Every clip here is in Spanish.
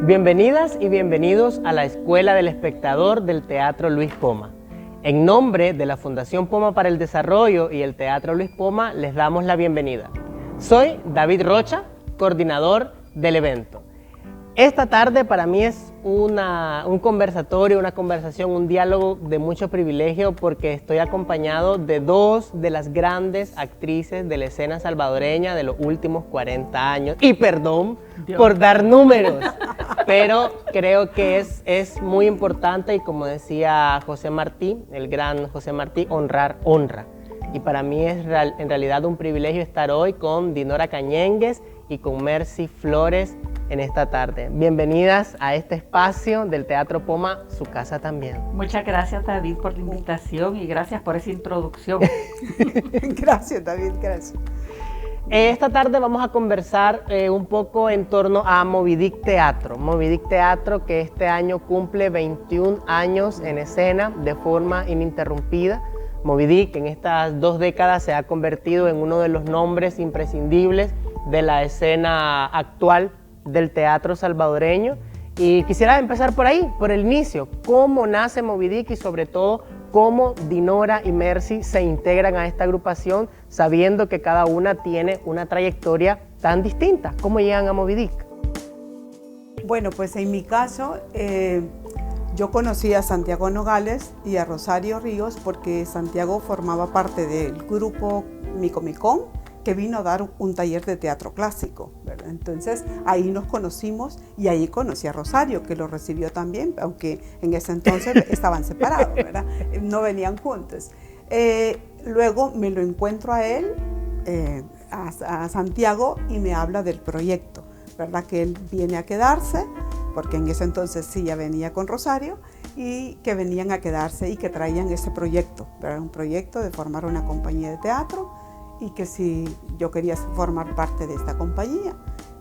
Bienvenidas y bienvenidos a la Escuela del Espectador del Teatro Luis Poma. En nombre de la Fundación Poma para el Desarrollo y el Teatro Luis Poma, les damos la bienvenida. Soy David Rocha, coordinador del evento. Esta tarde para mí es un conversatorio, una conversación, un diálogo de mucho privilegio porque estoy acompañado de dos de las grandes actrices de la escena salvadoreña de los últimos 40 años. Y perdón por dar números, pero creo que es muy importante y como decía José Martí, el gran José Martí, honrar honra. Y para mí es en realidad un privilegio estar hoy con Dinora Cañengues y con Mercy Flores en esta tarde. Bienvenidas a este espacio del Teatro Poma, su casa también. Muchas gracias, David, por la invitación y gracias por esa introducción. Gracias, David, gracias. Esta tarde vamos a conversar un poco en torno a Moby Dick Teatro. Moby Dick Teatro que este año cumple 21 años en escena de forma ininterrumpida. Moby Dick en estas 2 décadas se ha convertido en uno de los nombres imprescindibles de la escena actual del teatro salvadoreño. Y quisiera empezar por ahí, por el inicio. ¿Cómo nace Moby Dick y sobre todo cómo Dinora y Mercy se integran a esta agrupación sabiendo que cada una tiene una trayectoria tan distinta? ¿Cómo llegan a Moby Dick? Bueno, pues en mi caso, yo conocí a Santiago Nogales y a Rosario Ríos porque Santiago formaba parte del grupo Micomicón, que vino a dar un taller de teatro clásico, ¿verdad? Entonces ahí nos conocimos y ahí conocí a Rosario, que lo recibió también, aunque en ese entonces estaban separados, ¿verdad? No venían juntos. Luego me lo encuentro a él, a Santiago, y me habla del proyecto, ¿verdad? Que él viene a quedarse, porque en ese entonces sí ya venía con Rosario, y que venían a quedarse y que traían ese proyecto, ¿verdad? Un proyecto de formar una compañía de teatro, y que si yo quería formar parte de esta compañía.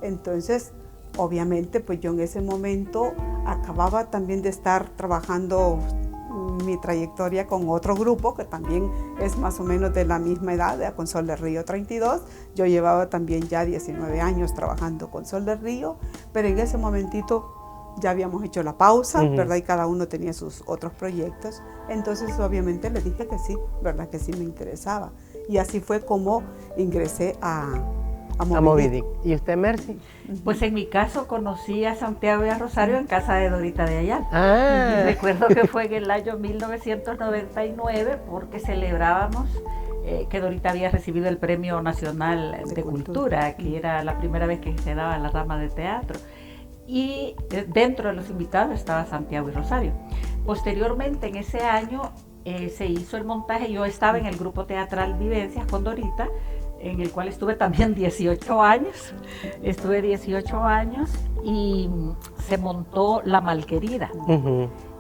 Entonces, obviamente, pues yo en ese momento acababa también de estar trabajando mi trayectoria con otro grupo, que también es más o menos de la misma edad, con Sol del Río 32. Yo llevaba también ya 19 años trabajando con Sol del Río, pero en ese momentito ya habíamos hecho la pausa, ¿verdad? Y cada uno tenía sus otros proyectos. Entonces, obviamente, le dije que sí, ¿verdad? Que sí me interesaba. Y así fue como ingresé a Moby Dick. ¿Y usted, Mercy? Pues en mi caso conocí a Santiago y a Rosario en casa de Dorita de Ayala. Ah. Y recuerdo que fue en el año 1999 porque celebrábamos que Dorita había recibido el Premio Nacional de Cultura, que era la primera vez que se daba la rama de teatro. Y dentro de los invitados estaba Santiago y Rosario. Posteriormente, en ese año, se hizo el montaje. Yo estaba en el grupo teatral Vivencias con Dorita, en el cual estuve también 18 años. Estuve 18 años y se montó La Malquerida.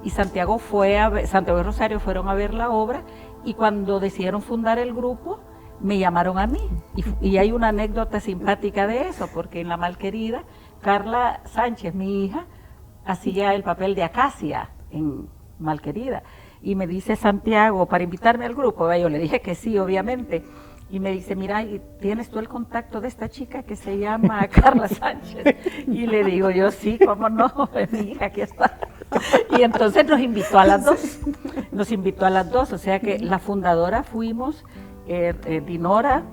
Y Santiago y Rosario fueron a ver la obra, y cuando decidieron fundar el grupo, me llamaron a mí. Y hay una anécdota simpática de eso, porque en La Malquerida, Carla Sánchez, mi hija, hacía el papel de Acacia en Malquerida. Y me dice Santiago, para invitarme al grupo, yo le dije que sí, obviamente. Y me dice, mira, ¿tienes tú el contacto de esta chica que se llama Carla Sánchez? Y le digo yo, sí, cómo no, mi hija, aquí está. Y entonces nos invitó a las dos. Nos invitó a las dos, o sea que la fundadora fuimos Dinora,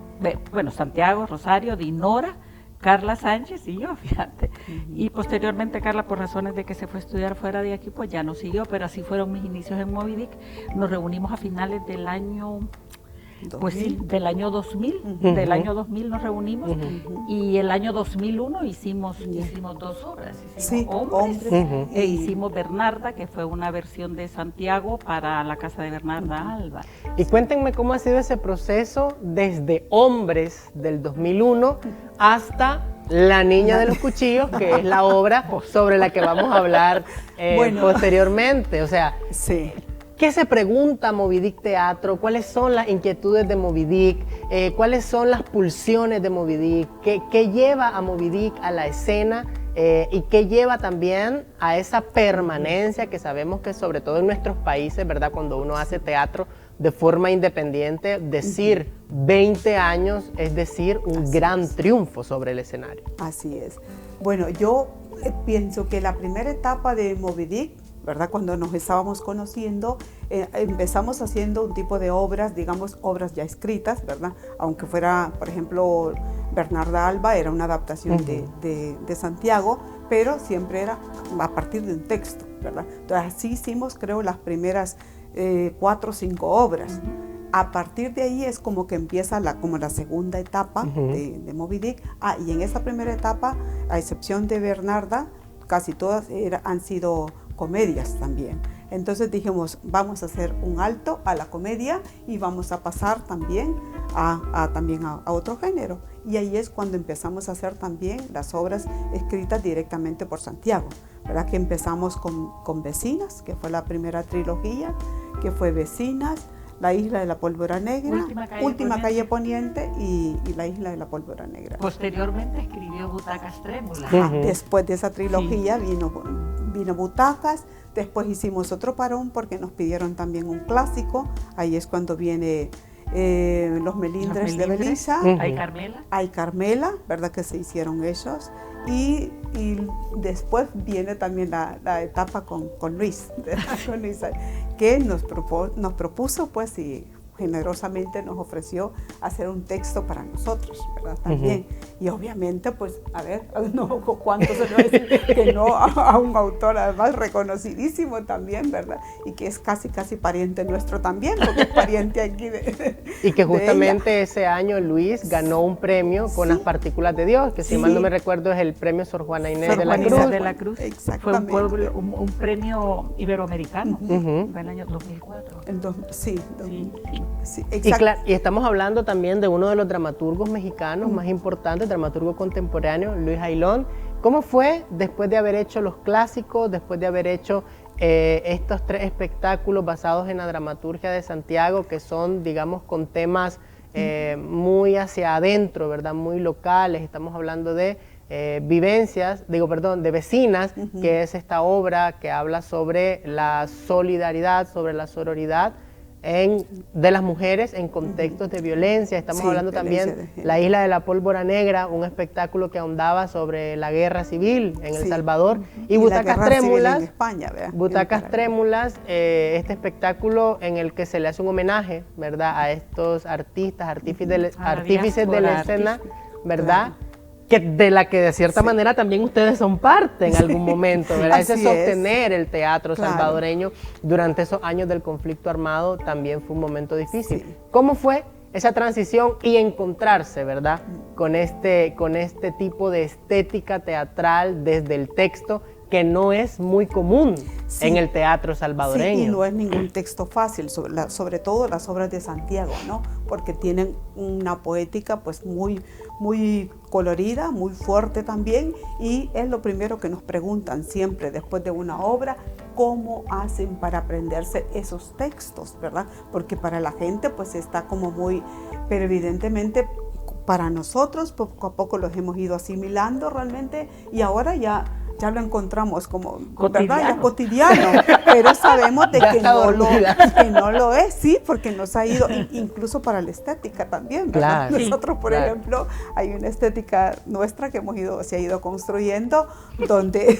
bueno, Santiago, Rosario, Dinora, Carla Sánchez y yo, fíjate. Y posteriormente Carla, por razones de que se fue a estudiar fuera de aquí, pues ya no siguió, pero así fueron mis inicios en Moby Dick. Nos reunimos a finales del año, pues sí, del año 2000, del año 2000 nos reunimos, y el año 2001 hicimos 2 obras, hicimos Hombres, e hicimos Bernarda, que fue una versión de Santiago para la casa de Bernarda Alba. Y cuéntenme cómo ha sido ese proceso desde Hombres del 2001 hasta La Niña de los Cuchillos, que es la obra sobre la que vamos a hablar posteriormente. O sea, sí. ¿Qué se pregunta Moby Dick Teatro? ¿Cuáles son las inquietudes de Moby Dick? ¿Cuáles son las pulsiones de Moby Dick? ¿Qué lleva a Moby Dick a la escena? ¿Y qué lleva también a esa permanencia que sabemos que sobre todo en nuestros países, ¿verdad? Cuando uno hace teatro de forma independiente, decir 20 años es decir un gran triunfo sobre el escenario. Así es. Bueno, yo pienso que la primera etapa de Moby Dick, ¿verdad? Cuando nos estábamos conociendo, empezamos haciendo un tipo de obras, digamos, obras ya escritas, ¿verdad? Aunque fuera, por ejemplo, Bernarda Alba era una adaptación de Santiago, pero siempre era a partir de un texto, ¿verdad? Entonces así hicimos, creo, las primeras 4 o 5 obras. A partir de ahí es como que empieza como la segunda etapa de Moby Dick. Y en esa primera etapa, a excepción de Bernarda, casi todas han sido comedias también. Entonces dijimos, vamos a hacer un alto a la comedia y vamos a pasar también a otro género. Y ahí es cuando empezamos a hacer también las obras escritas directamente por Santiago, ¿verdad? Que empezamos con Vecinas, que fue la primera trilogía, que fue Vecinas, La Isla de la Pólvora Negra, Última Calle Poniente y La Isla de la Pólvora Negra. Posteriormente escribió Butacas Trémulas. Después de esa trilogía vino Butacas, después hicimos otro parón porque nos pidieron también un clásico, ahí es cuando viene Los Melindres de Belisa, Ay Carmela, ¿verdad? Que se hicieron ellos, y después viene también la etapa con Luis, con Luis, que nos propuso, pues, y generosamente nos ofreció hacer un texto para nosotros, ¿verdad? También. Y obviamente, pues, a ver, no, ¿cuánto se lo decir que no a un autor además reconocidísimo también, ¿verdad? Y que es casi pariente nuestro también, porque es pariente aquí y que justamente ese año Luis ganó un premio con Las Partículas de Dios, que si mal no me recuerdo es el premio Sor Juana Inés de la Cruz. Exactamente. Fue un premio iberoamericano, fue el año 2004. Sí, y estamos hablando también de uno de los dramaturgos mexicanos más importantes, dramaturgo contemporáneo, Luis Ayllón. ¿Cómo fue después de haber hecho los clásicos, después de haber hecho estos 3 espectáculos basados en la dramaturgia de Santiago, que son, digamos, con temas muy hacia adentro, ¿verdad? Muy locales? Estamos hablando de de Vecinas, que es esta obra que habla sobre la solidaridad, sobre la sororidad de las mujeres en contextos de violencia. Estamos hablando también de La Isla de la Pólvora Negra, un espectáculo que ahondaba sobre la guerra civil en El Salvador, y Butacas Trémulas, en España, Butacas Trémulas, este espectáculo en el que se le hace un homenaje, ¿verdad?, a estos artistas, artífices de la escena, ¿verdad?, de la que de cierta manera también ustedes son parte en algún momento, ¿verdad? Ese sostener el teatro salvadoreño durante esos años del conflicto armado también fue un momento difícil. ¿Cómo fue esa transición y encontrarse, ¿verdad?, con este tipo de estética teatral desde el texto, que no es muy común en el teatro salvadoreño? Sí, y no es ningún texto fácil, sobre todo las obras de Santiago, ¿no? Porque tienen una poética pues muy colorida, muy fuerte también, y es lo primero que nos preguntan siempre después de una obra: ¿cómo hacen para aprenderse esos textos, verdad? Porque para la gente pues está como muy, pero evidentemente para nosotros poco a poco los hemos ido asimilando realmente, y ahora ya lo encontramos como cotidiano, pero sabemos de que no lo es, sí, porque nos ha ido, incluso para la estética también, ¿verdad? Claro, nosotros, por ejemplo, hay una estética nuestra que se ha ido construyendo, donde...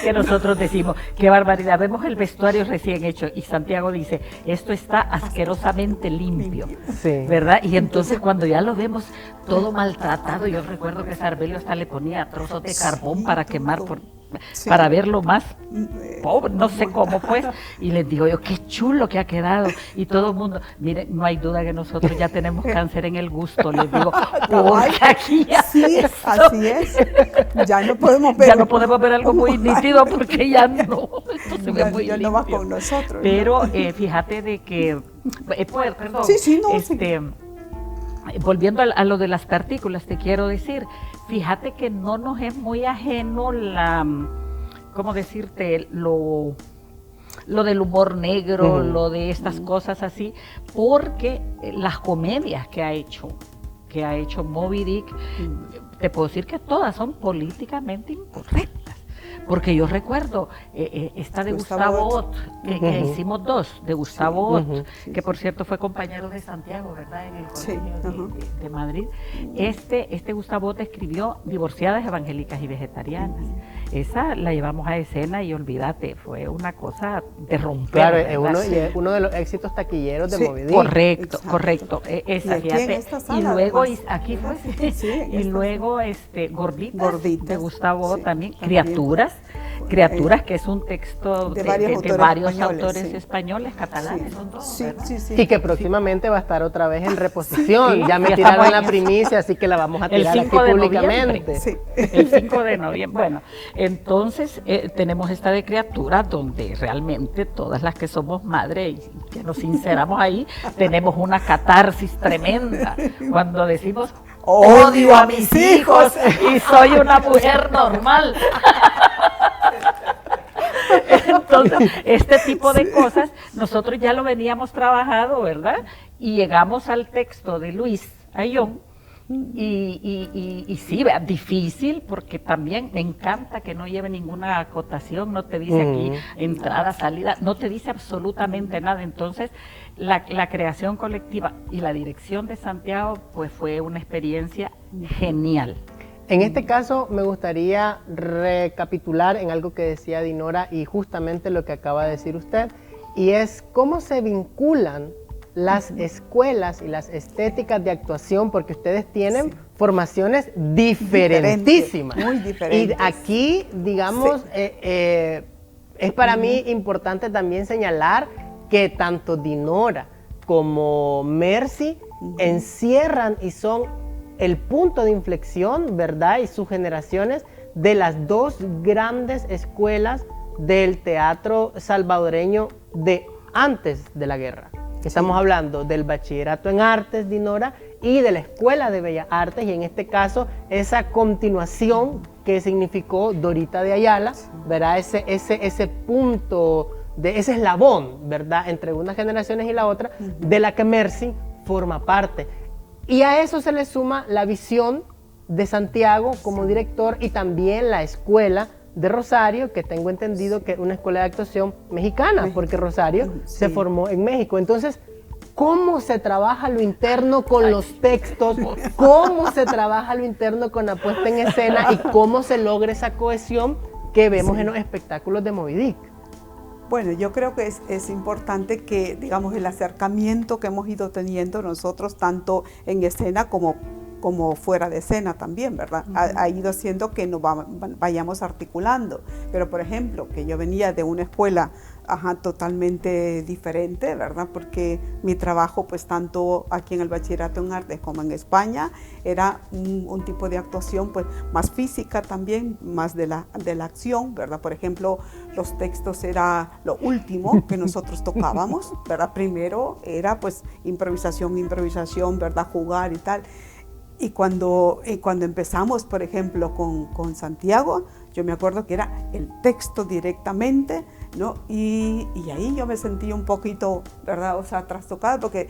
Que nosotros decimos, qué barbaridad, vemos el vestuario recién hecho, y Santiago dice, esto está asquerosamente limpio, ¿verdad? Y entonces cuando ya lo vemos todo maltratado, yo recuerdo que Sarbelio hasta le ponía trozos de carbón para quemar para verlo más pobre, no sé cómo pues, y les digo yo, qué chulo que ha quedado, y todo el mundo, miren, no hay duda que nosotros ya tenemos cáncer en el gusto, les digo, porque aquí ya así es, ya no podemos ver algo muy nítido, porque ya no, esto se ve muy limpio. No va con nosotros. Pero fíjate de que, perdón, volviendo a lo de las partículas, te quiero decir, fíjate que no nos es muy ajeno ¿cómo decirte? Lo del humor negro, lo de estas cosas así, porque las comedias que ha hecho Moby Dick, te puedo decir que todas son políticamente incorrectas. Porque yo recuerdo esta de Gustavo Ott, que hicimos 2, de Gustavo Ott, que por cierto fue compañero de Santiago, ¿verdad?, en el colegio de Madrid. Este Gustavo Ott escribió Divorciadas, Evangélicas y Vegetarianas. esa la llevamos a escena y olvídate, fue una cosa de romper. Claro, ¿verdad? es uno de los éxitos taquilleros de Sí, Moby Dick. Correcto, Exacto. correcto. Esa, Y aquí en fíjate. esta sala, Y luego, además. aquí fue, Sí, en y esta luego Gorditas, Gorditas, de Gustavo sí, también, también. Criaturas, que es un texto de de varios varios autores autores españoles, sí. españoles, catalanes, son todos, Sí, ¿verdad? sí, sí. Y que próximamente va a estar otra vez en reposición. Sí, ya me ya tiraron estamos la primicia, así que la vamos a El tirar aquí 5 de públicamente. noviembre. Sí. El 5 de noviembre. Bueno, entonces tenemos esta de Criaturas donde realmente todas las que somos madres y que nos sinceramos ahí, tenemos una catarsis tremenda cuando decimos odio a mis hijos y soy una mujer normal. Entonces, este tipo de cosas nosotros ya lo veníamos trabajando, ¿verdad? Y llegamos al texto de Luis Ayllón. Y sí, difícil, porque también me encanta que no lleve ninguna acotación, no te dice aquí entrada, salida, no te dice absolutamente nada. Entonces, la creación colectiva y la dirección de Santiago, pues fue una experiencia genial. En este caso me gustaría recapitular en algo que decía Dinora y justamente lo que acaba de decir usted, y es cómo se vinculan las escuelas y las estéticas de actuación, porque ustedes tienen formaciones diferentísimas. Muy diferentes. Y aquí, digamos, es para mí importante también señalar que tanto Dinora como Mercy encierran y son el punto de inflexión, ¿verdad? Y sus generaciones de las dos grandes escuelas del teatro salvadoreño de antes de la guerra. Estamos hablando del bachillerato en artes, Dinora, y de la Escuela de Bellas Artes, y en este caso esa continuación que significó Dorita de Ayala, ¿verdad? Ese punto, ese eslabón, ¿verdad? Entre unas generaciones y la otra, de la que Mercy forma parte. Y a eso se le suma la visión de Santiago como director y también la escuela de Rosario, que tengo entendido que es una escuela de actuación mexicana, porque Rosario se formó en México. Entonces, ¿cómo se trabaja lo interno con los textos? ¿Cómo se trabaja lo interno con la puesta en escena? ¿Y cómo se logra esa cohesión que vemos en los espectáculos de Moby Dick? Bueno, yo creo que es importante que, digamos, el acercamiento que hemos ido teniendo nosotros, tanto en escena como fuera de escena también, ¿verdad? Ha ido haciendo que nos vayamos articulando. Pero, por ejemplo, que yo venía de una escuela totalmente diferente, ¿verdad? Porque mi trabajo, pues tanto aquí en el bachillerato en artes como en España, era un tipo de actuación pues más física también, más de la acción, ¿verdad? Por ejemplo, los textos era lo último que nosotros tocábamos, ¿verdad? Primero era pues improvisación, ¿verdad? Jugar y tal. Y cuando empezamos, por ejemplo, con Santiago, yo me acuerdo que era el texto directamente, ¿no? Y ahí yo me sentí un poquito, ¿verdad? O sea, trastocada, porque,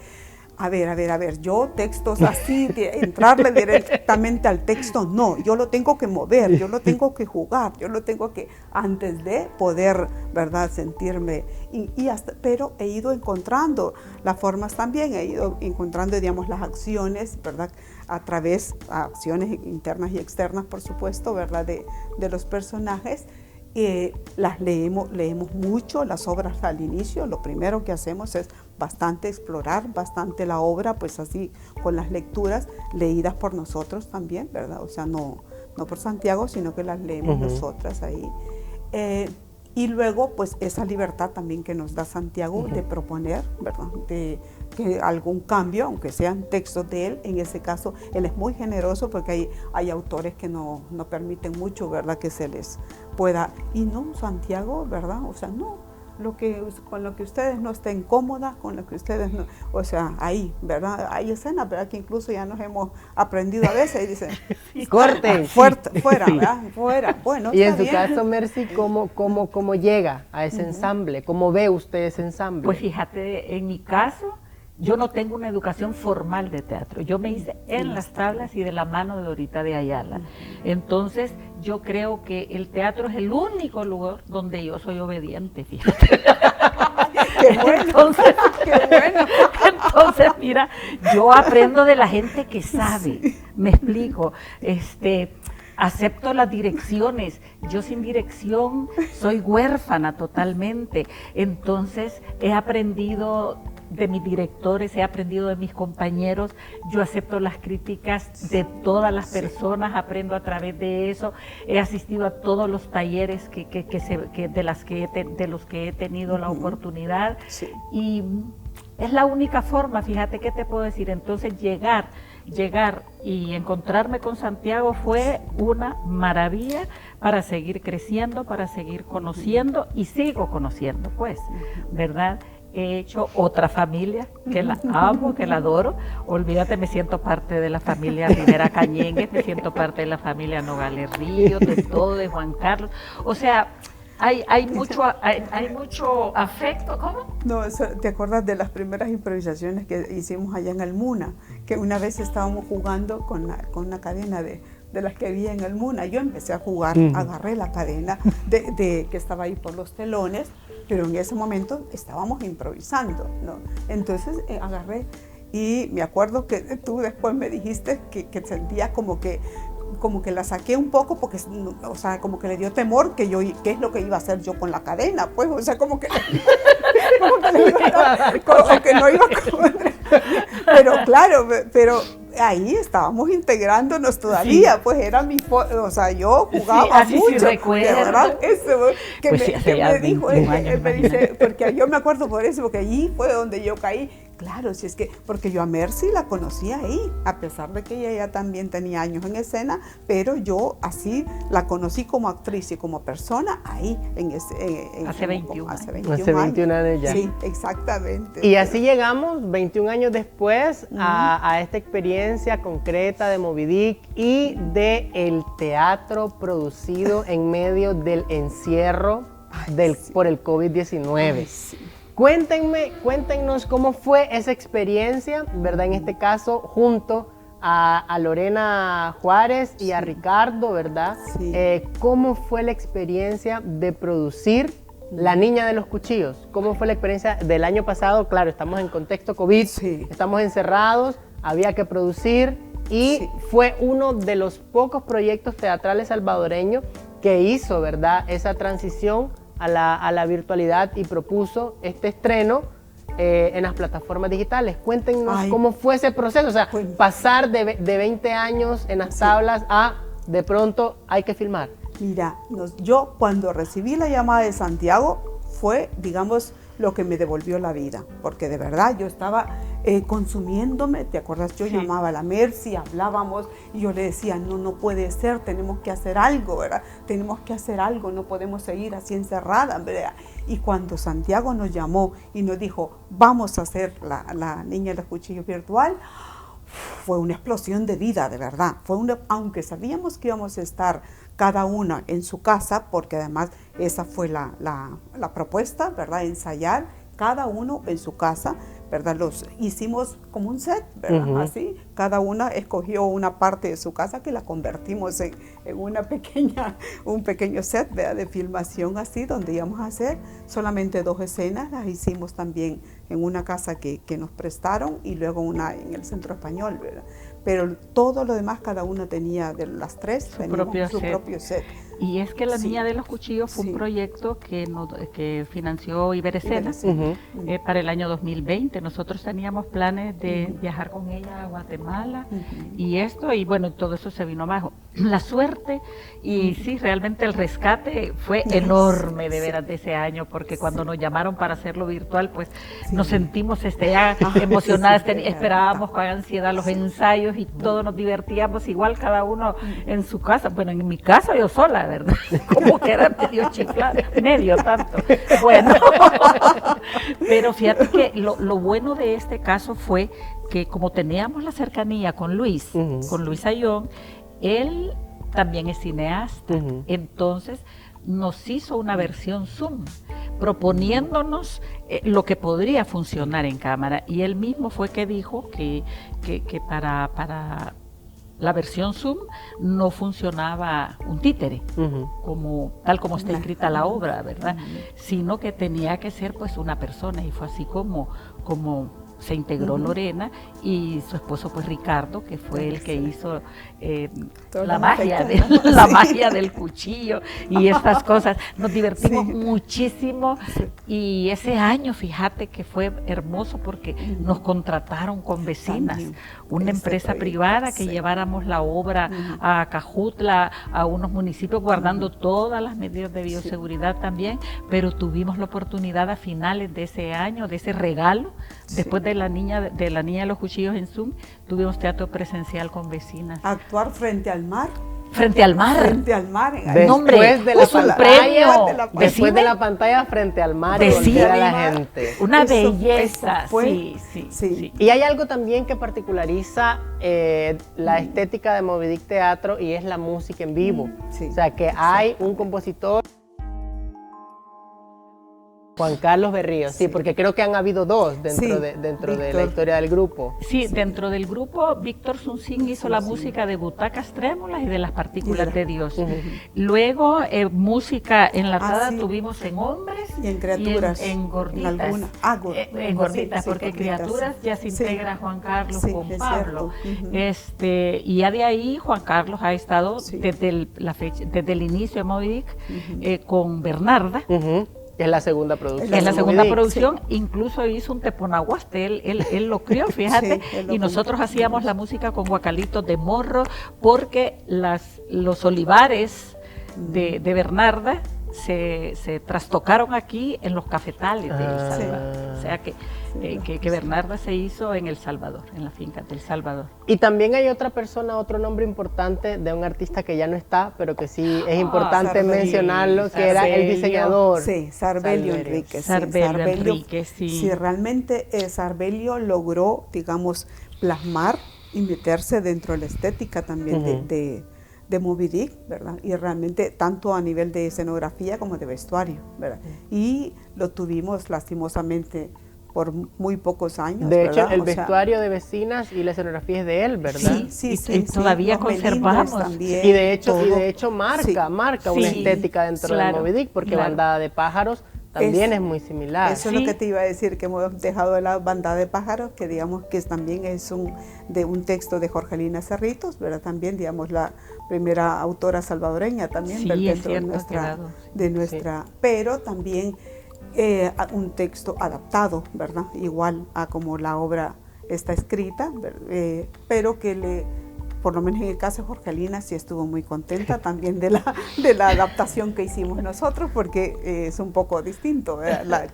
a ver, yo textos así, entrarle directamente al texto, no, yo lo tengo que mover, yo lo tengo que jugar, yo lo tengo que, antes de poder, ¿verdad? Sentirme, pero he ido encontrando las formas también, he ido encontrando, digamos, las acciones, ¿verdad? A través de acciones internas y externas, por supuesto, ¿verdad? De los personajes. Las leemos mucho, las obras al inicio, lo primero que hacemos es bastante explorar, bastante la obra, pues así con las lecturas leídas por nosotros también, ¿verdad? O sea, no por Santiago, sino que las leemos nosotras ahí. Y luego, pues esa libertad también que nos da Santiago de proponer, ¿verdad? De que algún cambio, aunque sean textos de él, en ese caso, él es muy generoso porque hay autores que no permiten mucho, ¿verdad? Que se les pueda, y no, Santiago, ¿verdad? O sea, no, con lo que ustedes no estén cómodas, con lo que ustedes no, o sea, ahí, ¿verdad? Hay escenas, ¿verdad? Que incluso ya nos hemos aprendido a veces y dicen, corten, fuera, ¿verdad? Fuera, bueno. Y en su bien. caso, Mercy, ¿cómo llega a ese ensamble? ¿Cómo ve usted ese ensamble? Pues fíjate, en mi caso, yo no tengo una educación formal de teatro. Yo me hice en las tablas y de la mano de Dorita de Ayala. Entonces, yo creo que el teatro es el único lugar donde yo soy obediente, fíjate. Qué bueno, qué bueno. Entonces, mira, yo aprendo de la gente que sabe. Me explico. acepto las direcciones. Yo sin dirección soy huérfana totalmente. Entonces he aprendido de mis directores, he aprendido de mis compañeros, yo acepto las críticas de todas las personas, aprendo a través de eso, he asistido a todos los talleres de los que he tenido la oportunidad, y es la única forma, fíjate qué te puedo decir. Entonces llegar y encontrarme con Santiago fue una maravilla para seguir creciendo, para seguir conociendo, y sigo conociendo, pues, ¿verdad? He hecho otra familia que la amo, que la adoro. Olvídate, me siento parte de la familia Rivera Cañengues, me siento parte de la familia Nogales Ríos, de todo, de Juan Carlos. O sea, hay mucho afecto. ¿Cómo? No, ¿te acuerdas de las primeras improvisaciones que hicimos allá en el Muna? Que una vez estábamos jugando con una cadena de las que había en el Muna. Yo empecé a jugar, agarré la cadena que estaba ahí por los telones, pero en ese momento estábamos improvisando, ¿no? Entonces agarré, y me acuerdo que tú después me dijiste que sentía como que la saqué un poco porque, o sea, como que le dio temor qué es lo que iba a hacer yo con la cadena, pues, o sea, como que no iba a pero claro, pero ahí estábamos integrándonos todavía, pues era o sea, yo jugaba mucho, recuerdo. De verdad, eso, que pues me dijo, él me dice, porque yo me acuerdo por eso, porque allí fue donde yo caí. Claro, si es que, porque yo a Mercy la conocí ahí, a pesar de que ella ya también tenía años en escena, pero yo así la conocí como actriz y como persona ahí, hace 21 años ya. Sí, exactamente. Y así llegamos 21 años después a esta experiencia concreta de Moby Dick y de el teatro producido en medio del encierro por el COVID-19. Cuéntenos cómo fue esa experiencia, ¿verdad? En este caso, junto a Lorena Juárez y a Ricardo, ¿verdad? Sí. ¿Cómo fue la experiencia de producir La Niña de los Cuchillos? ¿Cómo fue la experiencia del año pasado? Claro, estamos en contexto COVID, estamos encerrados, había que producir, y fue uno de los pocos proyectos teatrales salvadoreños que hizo, ¿verdad?, esa transición a la virtualidad y propuso este estreno en las plataformas digitales. Cuéntenos cómo fue ese proceso, o sea, pasar de 20 años en las tablas a de pronto hay que filmar. Mira, yo cuando recibí la llamada de Santiago fue, digamos, lo que me devolvió la vida, porque de verdad yo estaba consumiéndome, ¿te acuerdas? Yo llamaba a la Mercy, hablábamos, y yo le decía, no puede ser, tenemos que hacer algo, ¿verdad? Tenemos que hacer algo, no podemos seguir así encerradas, ¿verdad? Y cuando Santiago nos llamó y nos dijo, vamos a hacer la Niña de los Cuchillos virtual, fue una explosión de vida, de verdad. Aunque sabíamos que íbamos a estar cada una en su casa, porque además esa fue la propuesta, ¿verdad? Ensayar cada uno en su casa, ¿verdad? Los hicimos como un set, ¿verdad? Así, cada una escogió una parte de su casa que la convertimos en un pequeño set, ¿verdad?, de filmación así, donde íbamos a hacer solamente 2 escenas. Las hicimos también en una casa que nos prestaron y luego una en el Centro Español, ¿verdad? Pero todo lo demás, cada una tenía, de las 3, su propio set. Y es que La Niña de los Cuchillos fue un proyecto que financió Iberescena para el año 2020. Nosotros teníamos planes de viajar con ella a Guatemala y bueno, todo eso se vino abajo. La suerte y sí, realmente el rescate fue enorme de veras de ese año, porque cuando nos llamaron para hacerlo virtual, pues nos sentimos ya emocionadas, esperábamos con ansiedad los ensayos y todos nos divertíamos igual, cada uno en su casa. Bueno, en mi casa yo sola, ¿verdad? Como que era medio chiflada, medio tanto. Bueno, pero fíjate que lo bueno de este caso fue que como teníamos la cercanía con Luis Ayón, él también es cineasta, entonces nos hizo una versión Zoom, proponiéndonos lo que podría funcionar en cámara, y él mismo fue que dijo que para la versión Zoom no funcionaba un títere, tal como está escrita la obra, ¿verdad? Sino que tenía que ser pues una persona, y fue así como se integró Lorena y su esposo pues Ricardo, que fue el que hizo la magia del cuchillo y estas cosas. Nos divertimos muchísimo y ese año, fíjate que fue hermoso porque nos contrataron con Vecinas, una empresa privada que lleváramos la obra a Cajutla, a unos municipios, guardando todas las medidas de bioseguridad también, pero tuvimos la oportunidad a finales de ese año, de ese regalo, después de la niña de los cuchillos en Zoom, tuvimos teatro presencial con Vecinas. Actuar frente al mar. Frente al mar. Frente al mar. Después de la pantalla, después de la la pantalla frente al mar y volver a la gente. Una belleza, sí. Y hay algo también que particulariza la estética de Moby Dick Teatro y es la música en vivo. O sea, que hay un compositor, Juan Carlos Berríos, sí, porque creo que han habido dos dentro de la historia del grupo. Sí, dentro del grupo, Víctor Suncín hizo la música de Butacas Trémulas y de Las Partículas de Dios. Luego, música enlatada tuvimos en Hombres y en Criaturas. Y en Gorditas. En Gorditas, porque Criaturas ya se integra Juan Carlos con Pablo. Y ya de ahí Juan Carlos ha estado desde el inicio de Moby Dick con Bernarda. Es la segunda producción. Es la segunda producción, incluso hizo un teponahuaste, él lo crió, fíjate, y nosotros hacíamos la música con guacalitos de morro, porque los olivares de Bernarda se trastocaron aquí en los cafetales de El Salvador. O sea que Bernarda se hizo en El Salvador, en la finca del Salvador. Y también hay otra persona, otro nombre importante de un artista que ya no está, pero que sí es importante mencionarlo, que era el diseñador. Sí, Sarbelio Enríquez. Sarbelio Enríquez, sí, realmente Sarbelio logró, digamos, plasmar y meterse dentro de la estética también de Moby Dick, ¿verdad? Y realmente tanto a nivel de escenografía como de vestuario, ¿verdad? Y lo tuvimos lastimosamente por muy pocos años. De hecho, el vestuario de Vecinas y la escenografía es de él, ¿verdad? Sí, todavía conservamos. También, y de hecho marca una estética dentro de Moby Dick, porque Bandada de Pájaros también es muy similar. Eso es lo que te iba a decir, que hemos dejado de la Bandada de Pájaros, que digamos que también es de un texto de Jorgelina Cerritos, ¿verdad? También, digamos, la primera autora salvadoreña también, dentro de nuestra, pero también un texto adaptado, ¿verdad? Igual a como la obra está escrita, pero que por lo menos en el caso de Jorgelina sí estuvo muy contenta también de la adaptación que hicimos nosotros, porque es un poco distinto,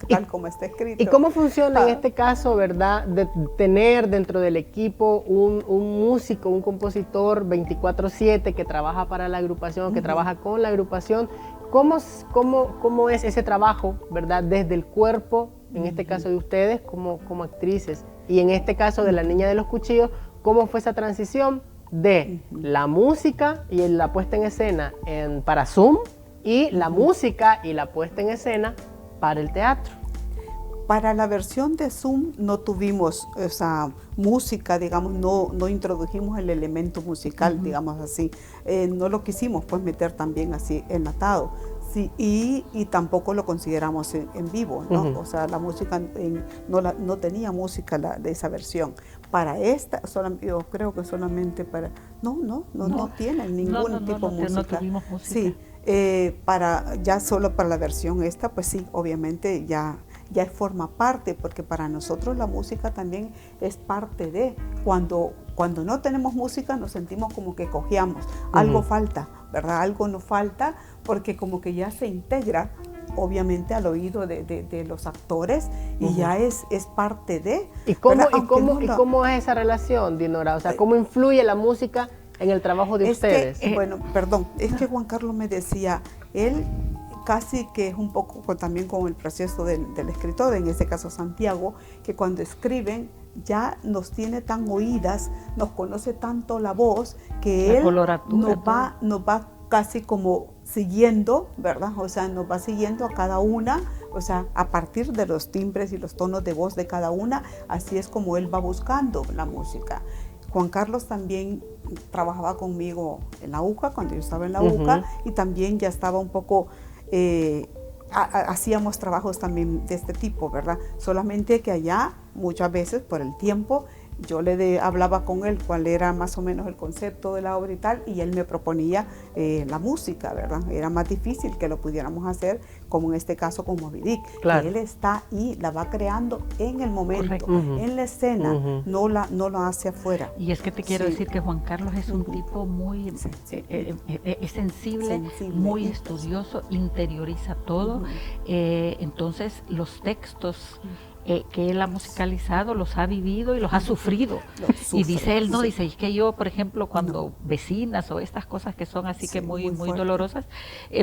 tal como está escrito. ¿Y cómo funciona en este caso, verdad, de tener dentro del equipo un músico, un compositor 24/7 que trabaja para la agrupación, que trabaja con la agrupación? ¿Cómo es ese trabajo, verdad, desde el cuerpo, en este caso de ustedes, como actrices, y en este caso de La Niña de los Cuchillos, cómo fue esa transición de la música y la puesta en escena para Zoom y la música y la puesta en escena para el teatro? Para la versión de Zoom no tuvimos esa música, digamos, no introdujimos el elemento musical, digamos así. No lo quisimos pues meter también así enlatado. Sí, y tampoco lo consideramos en vivo, ¿no? O sea, la música no tenía música de esa versión. Para esta, yo creo que solamente para... No tiene ningún tipo de música. No tuvimos música. Sí, ya solo para la versión esta, pues sí, obviamente ya forma parte, porque para nosotros la música también es parte de... Cuando no tenemos música nos sentimos como que cojeamos, algo falta, ¿verdad? Algo nos falta, porque como que ya se integra obviamente al oído de los actores y ya es parte de... ¿Y cómo es esa relación, Dinora? O sea, ¿cómo influye la música en el trabajo de ustedes? Es que Juan Carlos me decía, él casi que es un poco también con el proceso del escritor, en este caso Santiago, que cuando escriben ya nos tiene tan oídas, nos conoce tanto la voz, que él nos va casi como siguiendo, ¿verdad? O sea, nos va siguiendo a cada una, o sea, a partir de los timbres y los tonos de voz de cada una, así es como él va buscando la música. Juan Carlos también trabajaba conmigo en la UCA, cuando yo estaba en la UCA, y también ya estaba un poco hacíamos trabajos también de este tipo, ¿verdad? Solamente que allá muchas veces por el tiempo yo hablaba con él cuál era más o menos el concepto de la obra y tal, y él me proponía la música, ¿verdad? Era más difícil que lo pudiéramos hacer, como en este caso con Moby Dick. Claro. Él está ahí, la va creando en el momento, en la escena, no la hace afuera. Y es que te quiero decir que Juan Carlos es un tipo muy es sensible, muy estudioso, interioriza todo. Entonces los textos que él ha musicalizado, los ha vivido y los ha sufrido. Y dice él, dice, es que yo, por ejemplo, cuando vecinas o estas cosas que son así que muy dolorosas,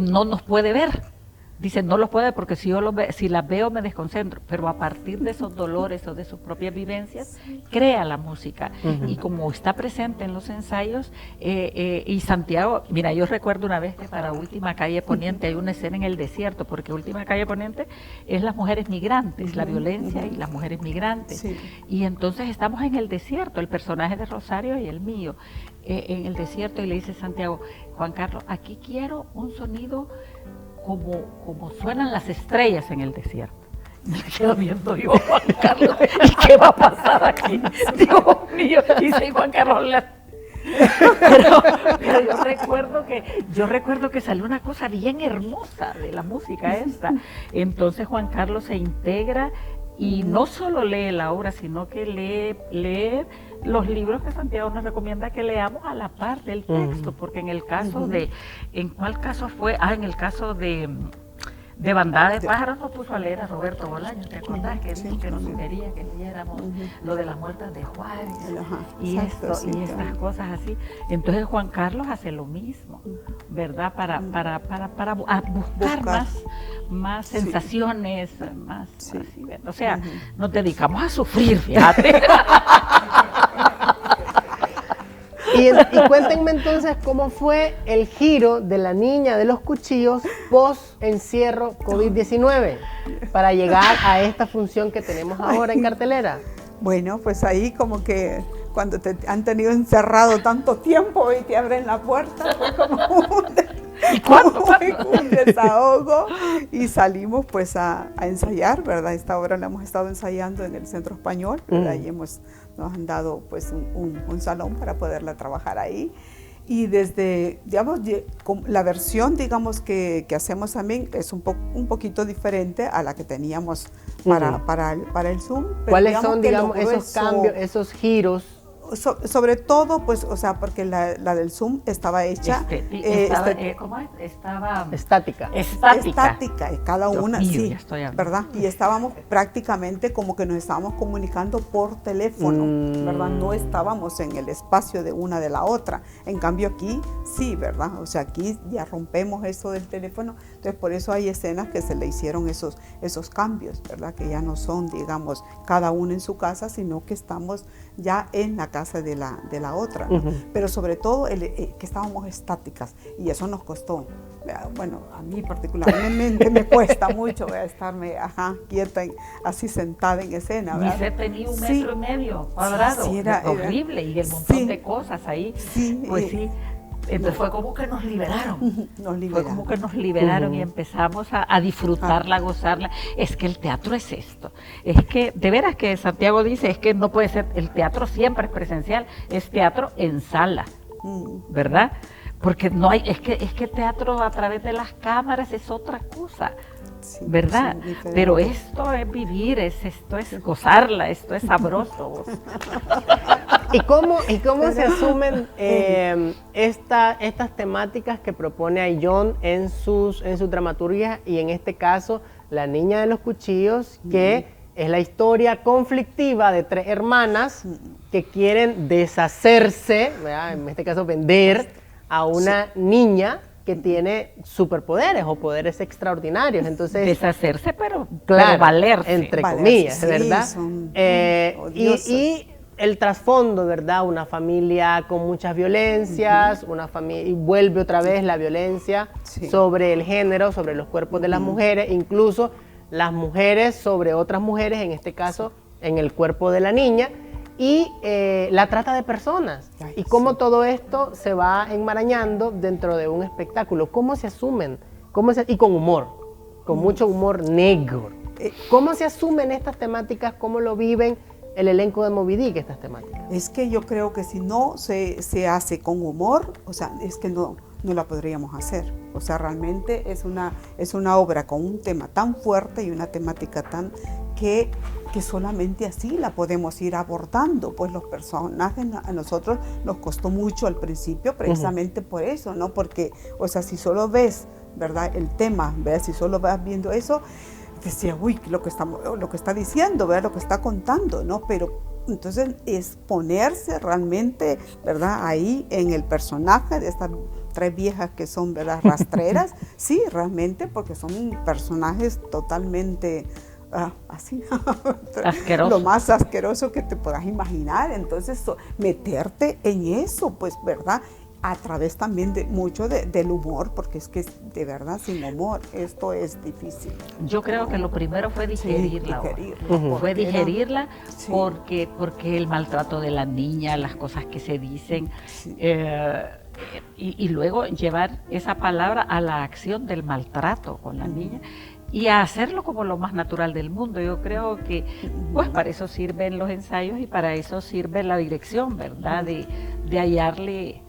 no nos puede ver. Dice, no los puede porque si las veo me desconcentro, pero a partir de esos dolores o de sus propias vivencias, crea la música. Y como está presente en los ensayos, y Santiago, mira, yo recuerdo una vez que para Última Calle Poniente hay una escena en el desierto, porque Última Calle Poniente es las mujeres migrantes, la violencia y las mujeres migrantes. Y entonces estamos en el desierto, el personaje de Rosario y el mío, en el desierto, y le dice Santiago, Juan Carlos, aquí quiero un sonido como suenan las estrellas en el desierto. Me quedo viendo yo, Juan Carlos, ¿y qué va a pasar aquí? Dios mío, dice Juan Carlos. Pero yo recuerdo que salió una cosa bien hermosa de la música esta. Entonces Juan Carlos se integra y no solo lee la obra, sino que lee los libros que Santiago nos recomienda que leamos a la par del texto, porque en el caso ¿en cuál caso fue? En el caso de Bandada de Pájaros nos puso a leer a Roberto Bolaños, ¿te acordás? Que nos sugería que leyéramos lo de las muertas de Juárez y estas cosas así. Entonces Juan Carlos hace lo mismo, ¿verdad? Para buscar más sensaciones, más así, ¿verdad? O sea, nos dedicamos a sufrir, fíjate. Y cuéntenme entonces cómo fue el giro de La Niña de los Cuchillos post encierro COVID-19 para llegar a esta función que tenemos ahora en cartelera. Bueno, pues ahí como que cuando te han tenido encerrado tanto tiempo y te abren la puerta, fue como un desahogo y salimos pues a ensayar, ¿verdad? Esta obra la hemos estado ensayando en el Centro Español, ¿verdad? Y nos han dado pues un salón para poderla trabajar ahí. Y desde, digamos, la versión, digamos, que hacemos también es un poquito diferente a la que teníamos para el Zoom. ¿Cuáles son, digamos, esos cambios, esos giros? Sobre todo, pues, o sea, porque la del Zoom estaba hecha... ¿cómo es? Estaba... Estática, cada una, mío, sí, ¿verdad? Y estábamos prácticamente como que nos estábamos comunicando por teléfono, ¿verdad? No estábamos en el espacio de una de la otra. En cambio aquí, sí, ¿verdad? O sea, aquí ya rompemos eso del teléfono, entonces por eso hay escenas que se le hicieron esos cambios, ¿verdad? Que ya no son, digamos, cada uno en su casa, sino que estamos ya en la casa de la otra, ¿no? Pero sobre todo que estábamos estáticas y eso nos costó. Bueno, a mí particularmente me cuesta mucho estarme quieta, así sentada en escena. Y se tenía 1,5 metros cuadrado, era horrible, y el montón de cosas ahí, pues sí. Entonces fue como que nos liberaron. Fue como que nos liberaron y empezamos a disfrutarla, a gozarla. Es que el teatro es esto. Es que, de veras que Santiago dice, es que no puede ser, el teatro siempre es presencial, es teatro en sala, ¿verdad? Porque no hay, es que teatro a través de las cámaras es otra cosa, ¿verdad? Pero esto es vivir, esto es gozarla, esto es sabroso. ¿Y cómo se asumen estas temáticas que propone Ayllón en su dramaturgia, y en este caso La Niña de los Cuchillos, que es la historia conflictiva de 3 hermanas que quieren deshacerse, ¿verdad? En este caso vender a una niña que tiene superpoderes o poderes extraordinarios? Entonces, deshacerse, pero valerse, entre comillas, ¿verdad? Y el trasfondo, ¿verdad? Una familia con muchas violencias, una familia, y vuelve otra vez la violencia sobre el género, sobre los cuerpos de las mujeres, incluso las mujeres sobre otras mujeres, en este caso en el cuerpo de la niña, y la trata de personas, y cómo todo esto se va enmarañando dentro de un espectáculo. ¿Cómo se asumen? Y con humor, con mucho humor negro. ¿Cómo se asumen estas temáticas? ¿Cómo lo viven el elenco de Moby Dick, estas temáticas? Es que yo creo que si no se hace con humor, o sea, es que no la podríamos hacer. O sea, realmente es una obra con un tema tan fuerte y una temática tan que solamente así la podemos ir abordando. Pues los personajes a nosotros nos costó mucho al principio, precisamente por eso, ¿no? Porque, o sea, si solo ves, ¿verdad?, el tema, ¿verdad?, si solo vas viendo eso, decía, uy, lo que está diciendo, ¿verdad?, lo que está contando, ¿no? Pero entonces es ponerse realmente, ¿verdad?, ahí en el personaje de estas 3 viejas que son, ¿verdad?, rastreras. Sí, realmente, porque son personajes totalmente así, asqueroso. Lo más asqueroso que te puedas imaginar. Entonces, meterte en eso, pues, ¿verdad?, a través también de mucho del humor, porque es que de verdad sin humor esto es difícil. Yo creo que lo primero fue digerirla. Fue digerirla sí, porque el maltrato de la niña, las cosas que se dicen, sí. Y luego llevar esa palabra a la acción del maltrato con la niña y a hacerlo como lo más natural del mundo. Yo creo que pues para eso sirven los ensayos y para eso sirve la dirección, ¿verdad? De hallarle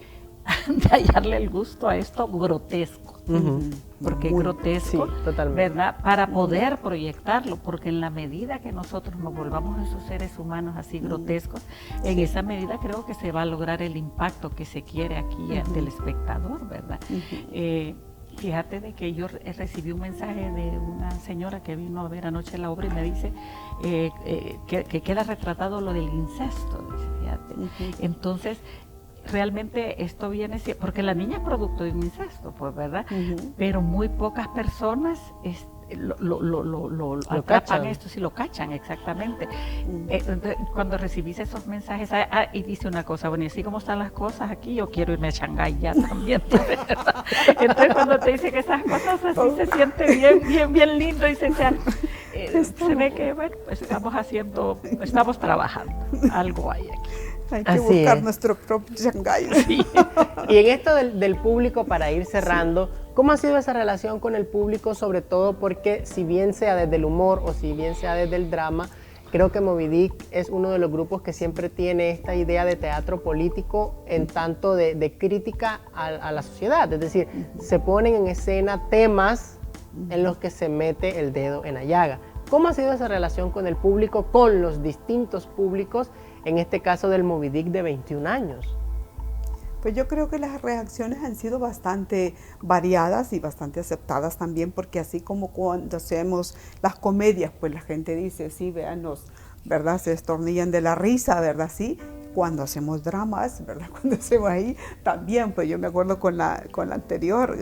el gusto a esto grotesco, porque es grotesco, sí, ¿verdad? Para poder proyectarlo, porque en la medida que nosotros nos volvamos esos seres humanos así grotescos, en esa medida creo que se va a lograr el impacto que se quiere aquí del espectador, ¿verdad? Fíjate de que yo recibí un mensaje de una señora que vino a ver anoche la obra y me dice que queda retratado lo del incesto, dice, fíjate. Entonces, realmente esto viene, porque la niña es producto de un incesto, pues, ¿verdad? Pero muy pocas personas lo atrapan esto, sí lo cachan, exactamente. Cuando recibís esos mensajes, y dice una cosa, bueno, y así como están las cosas aquí, yo quiero irme a Shanghái ya también, ¿verdad? Entonces cuando te dicen esas cosas así, se siente bien lindo y se ve que, bueno, pues estamos trabajando, algo hay aquí. Hay que buscar nuestro propio Shanghái. Sí. Y en esto del público, para ir cerrando, ¿cómo ha sido esa relación con el público? Sobre todo porque si bien sea desde el humor o si bien sea desde el drama, creo que Moby Dick es uno de los grupos que siempre tiene esta idea de teatro político en tanto de crítica a la sociedad. Es decir, se ponen en escena temas en los que se mete el dedo en la llaga. ¿Cómo ha sido esa relación con el público, con los distintos públicos, en este caso del Moby Dick de 21 años? Pues yo creo que las reacciones han sido bastante variadas y bastante aceptadas también, porque así como cuando hacemos las comedias, pues la gente dice, sí, véanos, ¿verdad? Se estornillan de la risa, ¿verdad? Sí. Cuando hacemos dramas, ¿verdad? Cuando hacemos ahí, también, pues yo me acuerdo con la anterior,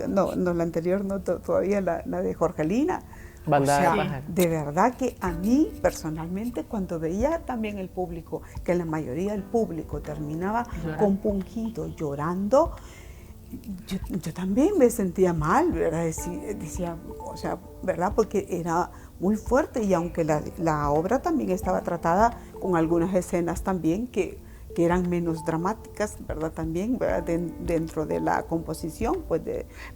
todavía la de Jorgelina. Bandada o sea, de pájaros. De verdad que a mí personalmente, cuando veía también el público, que la mayoría del público terminaba compungido, llorando, yo también me sentía mal, ¿verdad? Decía, o sea, ¿verdad? Porque era muy fuerte, y aunque la obra también estaba tratada con algunas escenas también que eran menos dramáticas, ¿verdad? También, ¿verdad? Dentro de la composición, pues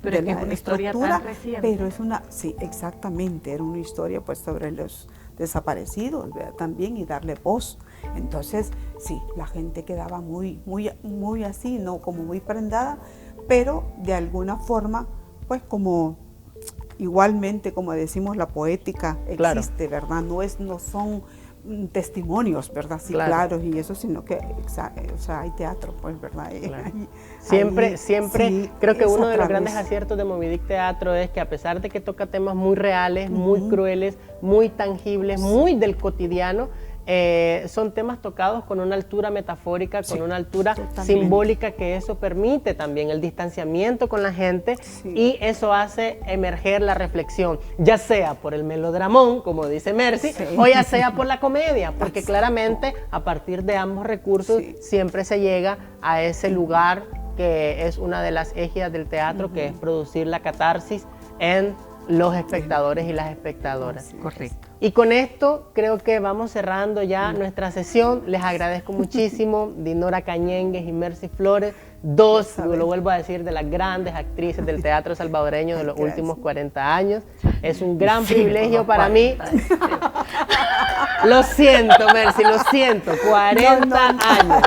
pero es que es una historia tan reciente. Pero sí, exactamente, era una historia pues sobre los desaparecidos, ¿verdad? También, y darle voz. Entonces, sí, la gente quedaba muy así, ¿no? Como muy prendada, pero de alguna forma, pues como igualmente, como decimos, la poética existe, claro, ¿verdad? No son testimonios, ¿verdad? Sí, claro, y eso, sino que, o sea, hay teatro, pues, ¿verdad? Claro. Siempre, sí, creo que uno de los grandes aciertos de Moby Dick Teatro es que, a pesar de que toca temas muy reales, muy crueles, muy tangibles, muy del cotidiano, son temas tocados con una altura metafórica, con una altura simbólica, que eso permite también el distanciamiento con la gente, y eso hace emerger la reflexión, ya sea por el melodramón, como dice Mercy, o ya sea por la comedia, porque claramente a partir de ambos recursos siempre se llega a ese lugar que es una de las ejidas del teatro, que es producir la catarsis en los espectadores y las espectadoras. Correcto. Y con esto creo que vamos cerrando ya nuestra sesión. Les agradezco muchísimo, Dinora Cañengues y Mercy Flores, dos, lo vuelvo a decir, de las grandes actrices del teatro salvadoreño de los últimos 40 años. Es un gran privilegio para mí. Lo siento, Mercy, lo siento, 40 años.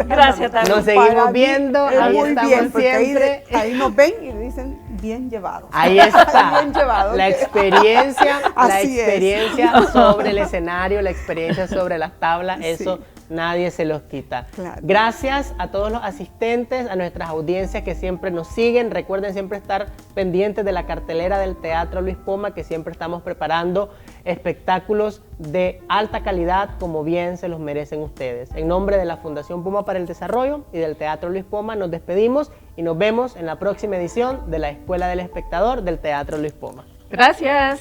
Gracias también. Nos seguimos viendo, ahí muy estamos bien, porque siempre. ahí nos ven y dicen bien llevado. Ahí está, Bien llevado. la experiencia Así es. sobre el escenario, la experiencia sobre las tablas, eso Sí. nadie se los quita. Claro. Gracias a todos los asistentes, a nuestras audiencias que siempre nos siguen. Recuerden siempre estar pendientes de la cartelera del Teatro Luis Poma, que siempre estamos preparando espectáculos de alta calidad, como bien se los merecen ustedes. En nombre de la Fundación Poma para el Desarrollo y del Teatro Luis Poma, nos despedimos y nos vemos en la próxima edición de la Escuela del Espectador del Teatro Luis Poma. Gracias.